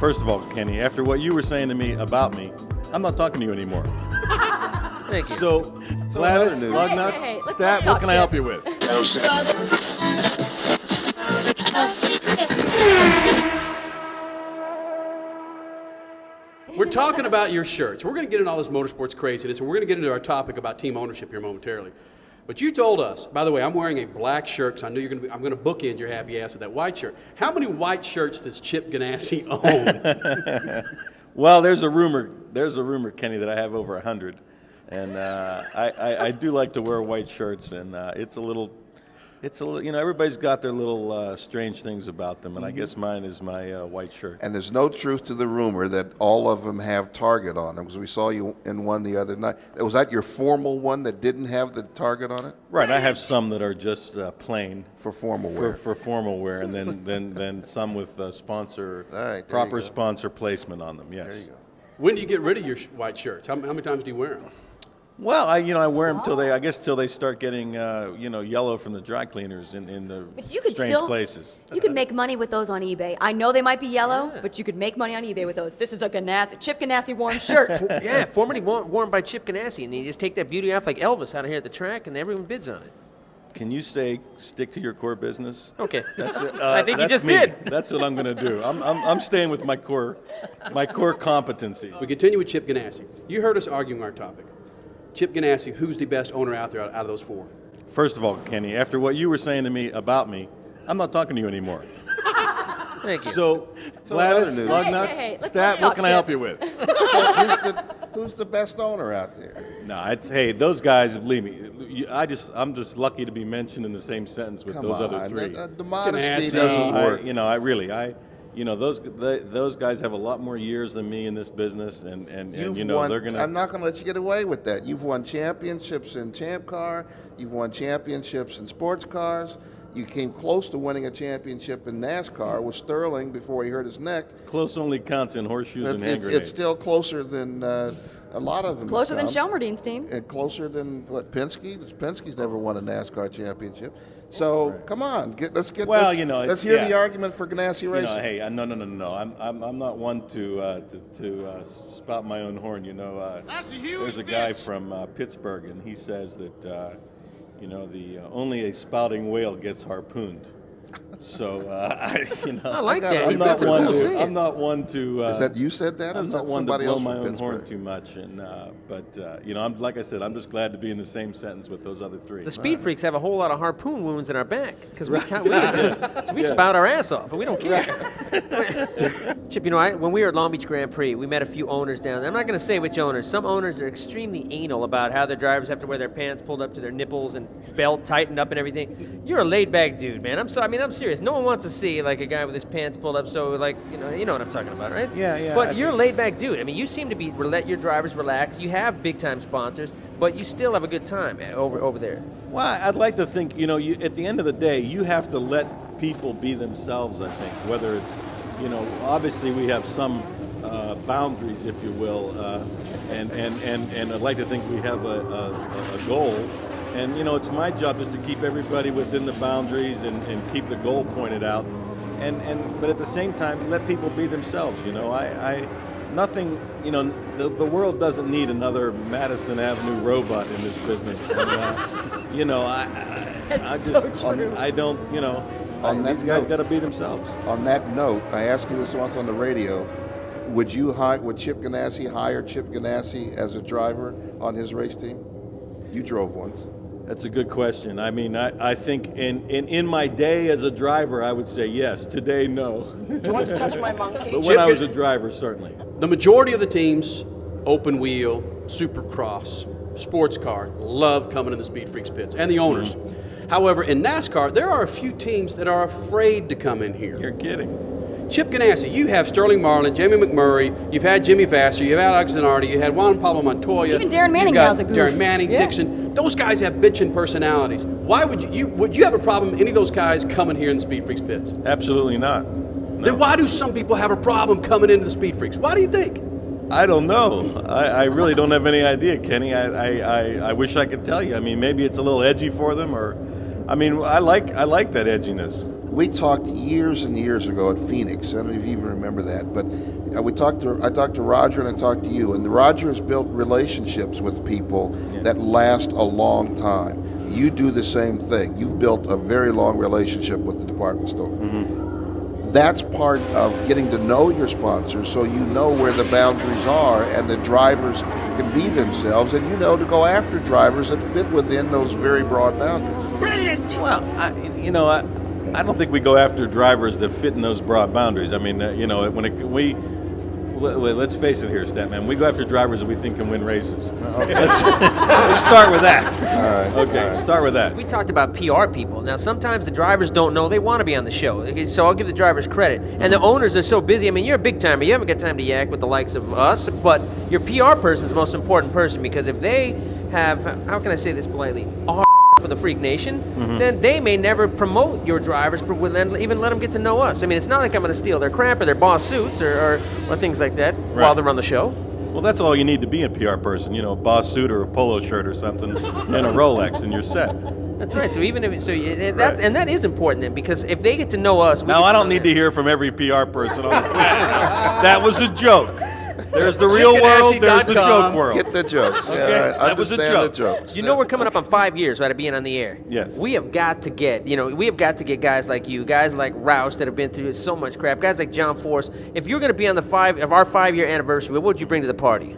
First of all, Kenny, after what you were saying to me about me, I'm not talking to you anymore. Thank you. So Gladys, lug nuts, let's Stat, talk what can I shit. help you with? We're talking about your shirts. We're going to get into all this motorsports craziness, and we're going to get into our topic about team ownership here momentarily. But you told us, by the way, I'm wearing a black shirt because I knew I'm going to bookend your happy ass with that white shirt. How many white shirts does Chip Ganassi own? Well, there's a rumor, Kenny, that I have over 100, and I do like to wear white shirts, and it's a little, everybody's got their little strange things about them, and I guess mine is my white shirt. And there's no truth to the rumor that all of them have Target on them, because we saw you in one the other night. Was that your formal one that didn't have the Target on it? Right, I have some that are just plain For formal wear. for formal wear, and then some with All right, proper sponsor placement on them. Yes. There you go. When do you get rid of your white shirts? How many times do you wear them? Well, I wear them till they start getting yellow from the dry cleaners in the But you could strange still, places. you could make money with those on eBay. I know they might be yellow, but you could make money on eBay with those. This is a Chip Ganassi worn shirt. Yeah, formerly worn by Chip Ganassi, and you just take that beauty off like Elvis out of here at the track, and everyone bids on it. Can you stick to your core business? Okay. That's it. I think you that's just me. did. That's what I'm going to do. I'm staying with my core competency. We continue with Chip Ganassi. You heard us arguing our topic. Chip Ganassi, who's the best owner out there out of those four? First of all, Kenny, after what you were saying to me about me, I'm not talking to you anymore. Thank you. So Gladys, Gladys, news. lug Hey, nuts, hey, let's Stat, talk what can I shit. help you with? So who's the best owner out there? No, hey, those guys, believe me, I'm just lucky to be mentioned in the same sentence with Come those on, other three. the modesty Ganassi. doesn't work. Those guys have a lot more years than me in this business, and won, they're gonna. I'm not going to let you get away with that. You've won championships in Champ Car. You've won championships in sports cars. You came close to winning a championship in NASCAR with Sterling before he hurt his neck. Close only counts in horseshoes and hand grenades. It's still closer than a lot of them. Closer than come. Shelmerdine's team. And closer than Penske. Penske never won a NASCAR championship. So come on, let's get. Well, this, let's hear the argument for Ganassi Racing. Hey, no. I'm not one to spout my own horn. There's a guy from Pittsburgh, and he says that only a spouting whale gets harpooned. So I like that. I'm He's not got some one cool to. sayings. I'm not one to. Is that you said that, or I'm is not that one to somebody blow else my from own horn Pittsburgh? too much, but like I said, I'm just glad to be in the same sentence with those other three. The SpeedFreaks have a whole lot of harpoon wounds in our back because we spout our ass off and we don't care. Chip, when we were at Long Beach Grand Prix, we met a few owners down there. I'm not going to say which owners. Some owners are extremely anal about how their drivers have to wear their pants pulled up to their nipples and belt tightened up and everything. You're a laid-back dude, man. I'm serious. No one wants to see like a guy with his pants pulled up. So you know what I'm talking about, right? Yeah. But you're a laid-back dude. I mean, you seem to be let your drivers relax. You have big-time sponsors, but you still have a good time over there. Well, I'd like to think, at the end of the day, you have to let people be themselves, I think, whether it's, obviously we have some boundaries, if you will, and I'd like to think we have a goal. And, it's my job just to keep everybody within the boundaries and keep the goal pointed out. But at the same time, let people be themselves, Nothing, the world doesn't need another Madison Avenue robot in this business. And, I don't, these guys got to be themselves. On that note, I asked you this once on the radio. Would Chip Ganassi hire Chip Ganassi as a driver on his race team? You drove once. That's a good question. I mean, I think in my day as a driver, I would say yes. Today, no. You want to touch my monkey? But when I was a driver, certainly. The majority of the teams, open wheel, supercross, sports car, love coming in the SpeedFreaks pits, and the owners. Mm-hmm. However, in NASCAR, there are a few teams that are afraid to come in here. You're kidding. Chip Ganassi, you have Sterling Marlin, Jamie McMurray, you've had Jimmy Vassar, you've had Alex Zanardi, you had Juan Pablo Montoya. Even Darren Manning you've got now's a goof. Darren Manning, Yeah. Dixon. Those guys have bitchin' personalities. Why would you have a problem any of those guys coming here in the SpeedFreaks pits? Absolutely not. No. Then why do some people have a problem coming into the SpeedFreaks? Why do you think? I don't know. I really don't have any idea, Kenny. I wish I could tell you. I mean, maybe it's a little edgy for them, or, I mean, I like that edginess. We talked years and years ago at Phoenix. I don't know if you even remember that, but I talked to Roger and I talked to you, and Roger has built relationships with people that last a long time. You do the same thing. You've built a very long relationship with the department store. That's part of getting to know your sponsors, so you know where the boundaries are and the drivers can be themselves, and you know to go after drivers that fit within those very broad boundaries. Brilliant. Well, I don't think we go after drivers that fit in those broad boundaries. I mean, let's face it here, Statman. We go after drivers that we think can win races. Let's start with that. All right. Okay, start with that. We talked about PR people. Now, sometimes the drivers don't know they want to be on the show. Okay, so I'll give the drivers credit. And the owners are so busy. I mean, you're a big timer. You haven't got time to yak with the likes of us. But your PR person's the most important person, because if they have, how can I say this politely, for the Freak Nation, then they may never promote your drivers, even let them get to know us. I mean, it's not like I'm going to steal their crap or their boss suits or things like that while they're on the show. Well, that's all you need to be a PR person. A boss suit or a polo shirt or something, and a Rolex, and you're set. That's right. So even if and that is important then, because if they get to know us, now I don't need to hear from every PR person on the planet. That was a joke. There's the real world, there's the joke world. Get the jokes. Okay, Yeah, right. that was a Understand joke. the jokes. You know, we're coming up on 5 years, right, of being on the air. Yes. We have got to get, guys like you, guys like Rouse that have been through so much crap, guys like John Force. If you're going to be on our 5-year anniversary, what would you bring to the party?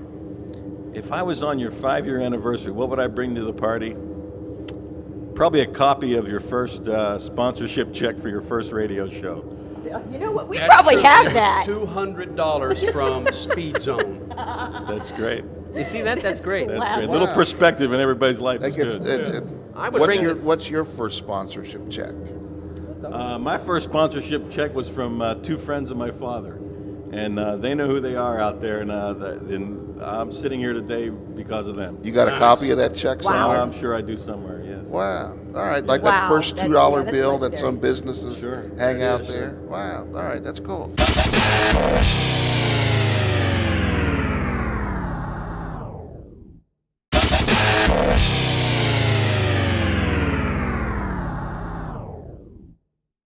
If I was on your 5-year anniversary, what would I bring to the party? Probably a copy of your first sponsorship check for your first radio show. You know what? We That's probably true. have It's that. $200 from Speed Zone. That's great. You see that? That's great. That's Wow. great. A little perspective in everybody's life That is gets, good. I would bring what's your first sponsorship check? My first sponsorship check was from 2 friends of my father, and they know who they are out there, and I'm sitting here today because of them. You got a copy of that check Wow. somewhere? I'm sure I do somewhere, yes. Wow. All right. Like Wow. that first That's- $2 that's bill that legendary. some businesses Sure. hang out there. Wow. All right. That's cool.